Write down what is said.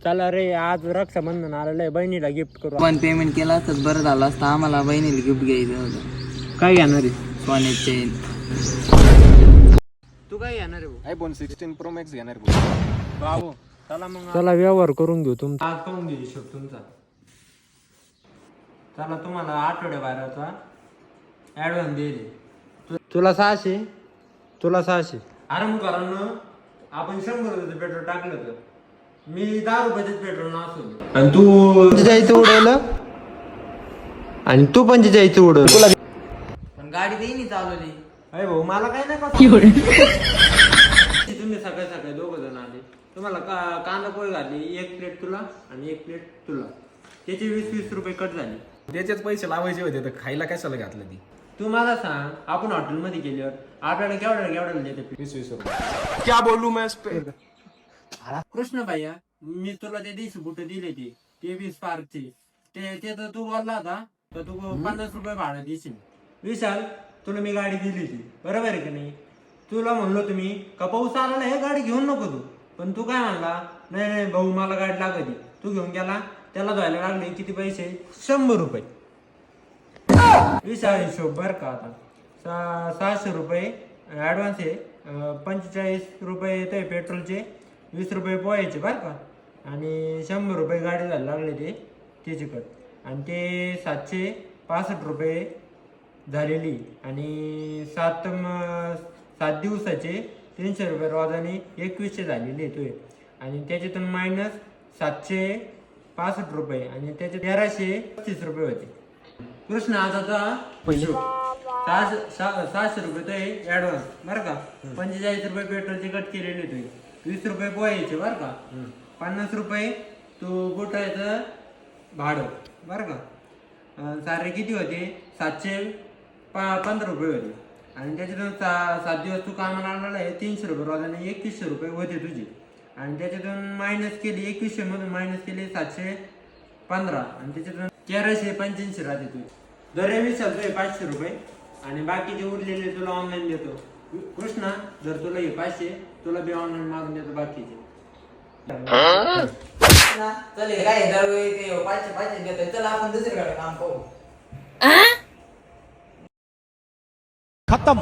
चला रे, आज रक्षाबंधन आलेलं आहे, बहिणीला गिफ्ट करू. पण पेमेंट केला असत बरं झालं असतं. आम्हाला बहिणीला गिफ्ट घ्यायचं होतं. काय घेणार आहे? सोन्याची चेन. तू काय घेणार आहे भाऊ? आयफोन 16 प्रो मॅक्स घेणार भाऊ. बाबू चला व्यवहार करून घेऊ तुमचा. आज पाहून घेऊ हिशोब तुमचा. चला तुम्हाला आठवड्याभराचा ऍडव्हान्स देईल. तुला 600, तुला 600. अरे मग कारण आपण 100 रुपयाचं पेट्रोल टाकलं तर मी 10 रुपयाचंच पेट्रोल नसतो. आणि तू 45 उडवलं आणि तू 45 उडवलं. पण गाडी देईनी चालवली. अरे भाऊ मला काय नाही का. तुम्ही सकाळी सकाळी दोघं जण आले, तुम्हाला कांदा पोळी घातली, एक प्लेट तुला आणि एक प्लेट तुला, त्याचे 20-20 रुपये कट झाले. त्याचेच पैसे लावायचे होते तर खायला कशाला घातलं ती. तू मला सांग, आपण हॉटेलमध्ये गेल्यावर आपल्याला केवढ्याला देते? 20-20 रुपये. क्या बोलू मैं इस पे. कृष्ण भैया, मी तुला ते दिवशी बुट दिले ते 20 पार्कचे, ते तर तू बोलला होता तर तू 50 रुपये भाडं देशील. विशाल, तुला मी गाडी दिली होती, बरोबर आहे की नाही? तुला म्हणलो तुम्ही का पाऊस आला हे गाडी घेऊन नको तू, पण तू काय म्हणला, नाही नाही भाऊ मला गाडी लागत. तू घेऊन गेला, त्याला धुवायला लागले किती पैसे? 100 रुपये. विशाल हिशोब बर का. आता 600 रुपये ऍडव्हान्स आहे, 45 रुपये येत आहे पेट्रोलचे, 20 रुपये पोहायचे बर का, आणि 100 रुपये गाडी जायला लागले त्याचे कट, आणि ते 765 रुपये झालेली, आणि 7 दिवसाचे 300 रुपये रोजाने 2100 झालेले येतोय, आणि त्याच्यातून मायनस 765 रुपये, आणि त्याचे 1335 रुपये होते. कृष्ण आताचा हिशोब 600 रुपये तो आहे ऍडव्हान्स बरं का, 45 रुपये पेट्रोलचे कट केलेले तुम्ही, 20 रुपये पोहायचे बरं का, 50 रुपये तू बुटायचं भाडं बरं का, सारे किती होते? 715 रुपये होते, आणि त्याच्यातून 7 दिवस तू कामाला आलेला आहे, 300 रुपये रोजाने 2100 रुपये होते तुझे, आणि त्याच्यातून मायनस केली 2100 मधून मायनस केले 715, आणि त्याच्यातून 1385 राहते तुझे. दर चालतोय 500 रुपये, आणि बाकीचे उरलेले तुला ऑनलाईन देतो. कृष्णा, जर तुला हे 500 तुला बी ऑनलाईन मागून देतो बाकीचे. चल काय दरवेळी 500 देतोय. चला आपण दुसरीकडे काम पाहू. खत्म.